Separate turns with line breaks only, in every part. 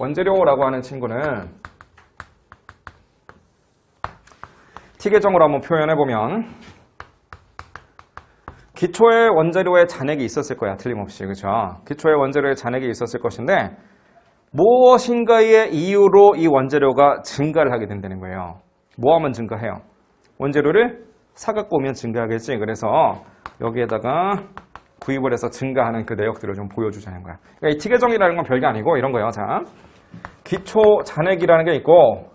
원재료라고 하는 친구는 T 계정으로 한번 표현해보면 기초의 원재료에 잔액이 있었을 거야. 틀림없이. 그죠? 기초의 원재료에 잔액이 있었을 것인데 무엇인가의 이유로 이 원재료가 증가를 하게 된다는 거예요. 뭐 하면 증가해요? 원재료를 사갖고 오면 증가하겠지. 그래서 여기에다가 구입을 해서 증가하는 그 내역들을 좀 보여주자는 거야. 그러니까 이 T 계정이라는 건 별게 아니고 이런 거예요. 자, 기초 잔액이라는 게 있고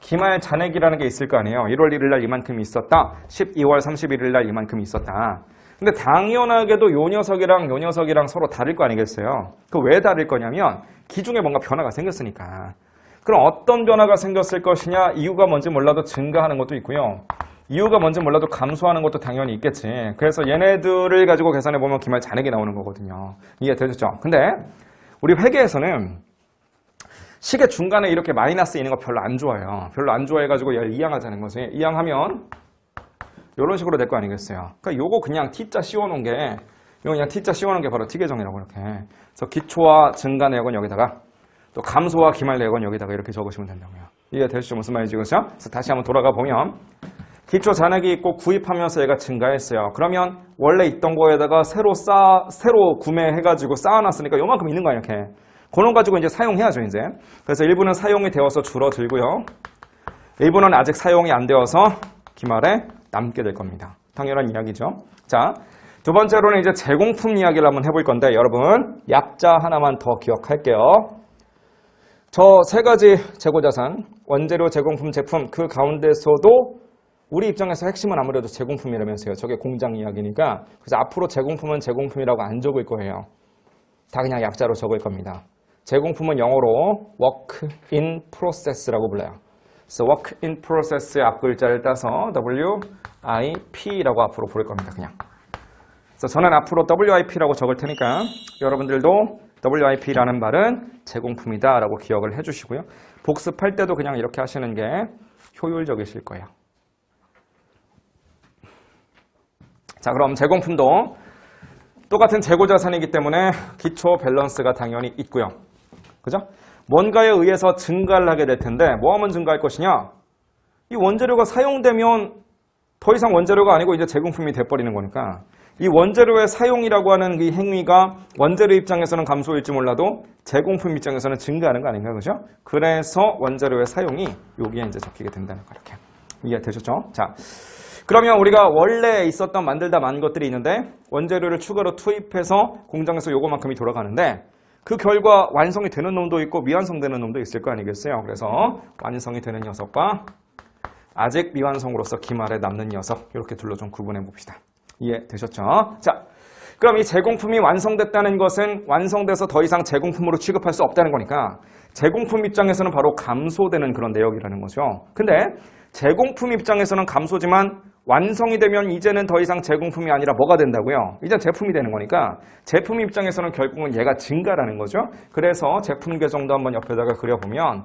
기말 잔액이라는 게 있을 거 아니에요. 1월 1일 날 이만큼이 있었다. 12월 31일 날 이만큼이 있었다. 근데 당연하게도 요 녀석이랑 서로 다를 거 아니겠어요? 그 왜 다를 거냐면 기중에 뭔가 변화가 생겼으니까. 그럼 어떤 변화가 생겼을 것이냐? 이유가 뭔지 몰라도 증가하는 것도 있고요. 이유가 뭔지 몰라도 감소하는 것도 당연히 있겠지. 그래서 얘네들을 가지고 계산해보면 기말 잔액이 나오는 거거든요. 이해되셨죠? 근데 우리 회계에서는 식의 중간에 이렇게 마이너스 있는 거 별로 안 좋아해요. 별로 안 좋아해가지고 얘를 이항하자는 거지. 이항하면 이런 식으로 될 거 아니겠어요. 그러니까 요거 그냥 T자 씌워놓은 게 바로 T 계정이라고 이렇게. 그래서 기초와 증가 내역은 여기다가 또 감소와 기말 내역은 여기다가 이렇게 적으시면 된다고요. 이해되시죠? 무슨 말인지. 그렇죠? 그래서 다시 한번 돌아가 보면 기초 잔액이 있고 구입하면서 얘가 증가했어요. 그러면 원래 있던 거에다가 새로 구매해가지고 쌓아놨으니까 요만큼 있는 거야 이렇게. 그런 가지고 이제 사용해야죠 이제. 그래서 일부는 사용이 되어서 줄어들고요. 일부는 아직 사용이 안 되어서 기말에 남게 될 겁니다. 당연한 이야기죠. 자, 두 번째로는 이제 제공품 이야기를 한번 해볼 건데 여러분 약자 하나만 더 기억할게요. 저 세 가지 재고자산, 원재료, 제공품, 제품 그 가운데서도 우리 입장에서 핵심은 아무래도 제공품이라면서요. 저게 공장 이야기니까. 그래서 앞으로 제공품은 제공품이라고 안 적을 거예요. 다 그냥 약자로 적을 겁니다. 제공품은 영어로 work in process라고 불러요. 그래서 work in process의 앞글자를 따서 WIP라고 앞으로 부를 겁니다. 그냥. 그래서 저는 앞으로 WIP라고 적을 테니까 여러분들도 WIP라는 말은 제공품이다 라고 기억을 해주시고요. 복습할 때도 그냥 이렇게 하시는 게 효율적이실 거예요. 자, 그럼 제공품도 똑같은 재고자산이기 때문에 기초 밸런스가 당연히 있고요. 그죠? 뭔가에 의해서 증가를 하게 될 텐데 뭐 하면 증가할 것이냐? 이 원재료가 사용되면 더 이상 원재료가 아니고 이제 제공품이 돼버리는 거니까 이 원재료의 사용이라고 하는 이 행위가 원재료 입장에서는 감소일지 몰라도 제공품 입장에서는 증가하는 거 아닌가요? 그죠? 그래서 원재료의 사용이 여기에 이제 적히게 된다는 거 이렇게. 이해되셨죠? 자. 그러면 우리가 원래 있었던 만들다 만 것들이 있는데 원재료를 추가로 투입해서 공장에서 요거만큼이 돌아가는데 그 결과 완성이 되는 놈도 있고 미완성되는 놈도 있을 거 아니겠어요. 그래서 완성이 되는 녀석과 아직 미완성으로서 기말에 남는 녀석 이렇게 둘로 좀 구분해 봅시다. 이해되셨죠? 자, 그럼 이 제공품이 완성됐다는 것은 완성돼서 더 이상 제공품으로 취급할 수 없다는 거니까 제공품 입장에서는 바로 감소되는 그런 내역이라는 거죠. 근데 제공품 입장에서는 감소지만 완성이 되면 이제는 더 이상 제공품이 아니라 뭐가 된다고요? 이제 제품이 되는 거니까 제품 입장에서는 결국은 얘가 증가라는 거죠. 그래서 제품 계정도 한번 옆에다가 그려보면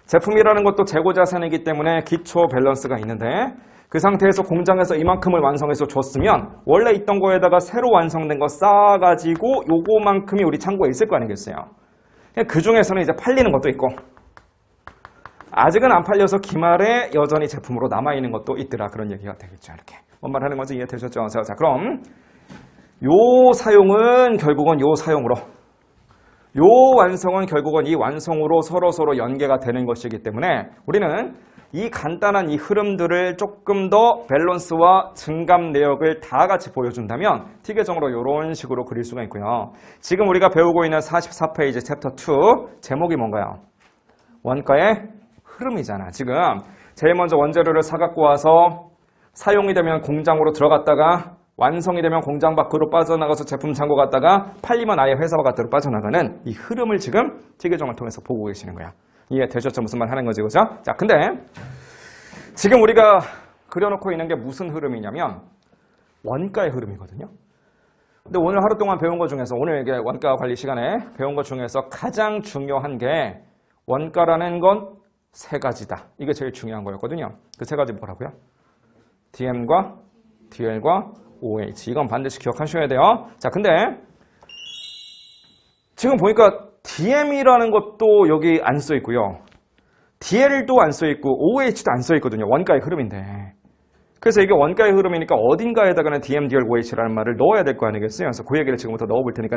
제품이라는 것도 재고자산이기 때문에 기초 밸런스가 있는데 그 상태에서 공장에서 이만큼을 완성해서 줬으면 원래 있던 거에다가 새로 완성된 거 쌓아가지고 요거만큼이 우리 창고에 있을 거 아니겠어요. 그 중에서는 이제 팔리는 것도 있고 아직은 안 팔려서 기말에 여전히 제품으로 남아있는 것도 있더라. 그런 얘기가 되겠죠. 이렇게. 뭔 말 하는 건지 이해되셨죠? 자, 그럼 요 사용은 결국은 요 사용으로 요 완성은 결국은 이 완성으로 서로 연계가 되는 것이기 때문에 우리는 이 간단한 이 흐름들을 조금 더 밸런스와 증감 내역을 다 같이 보여준다면 T 계정으로 이런 식으로 그릴 수가 있고요. 지금 우리가 배우고 있는 44페이지 챕터 2 제목이 뭔가요? 원가의 흐름이잖아. 지금 제일 먼저 원재료를 사갖고 와서 사용이 되면 공장으로 들어갔다가 완성이 되면 공장 밖으로 빠져나가서 제품 창고 갔다가 팔리면 아예 회사 바깥으로 빠져나가는 이 흐름을 지금 T 계정을 통해서 보고 계시는 거야. 이해되셨죠? 무슨 말 하는 거지, 그죠? 자, 근데 지금 우리가 그려놓고 있는 게 무슨 흐름이냐면 원가의 흐름이거든요. 근데 오늘 하루 동안 배운 것 중에서 오늘 이게 원가 관리 시간에 배운 것 중에서 가장 중요한 게 원가라는 건 세 가지다. 이게 제일 중요한 거였거든요. 그 세 가지 뭐라고요? DM과 DL과 OH. 이건 반드시 기억하셔야 돼요. 자, 근데 지금 보니까 DM이라는 것도 여기 안 써 있고요. DL도 안 써 있고 OH도 안 써 있거든요. 원가의 흐름인데. 그래서 이게 원가의 흐름이니까 어딘가에다가는 DM, DL, OH라는 말을 넣어야 될 거 아니겠어요? 그래서 그 얘기를 지금부터 넣어볼 테니까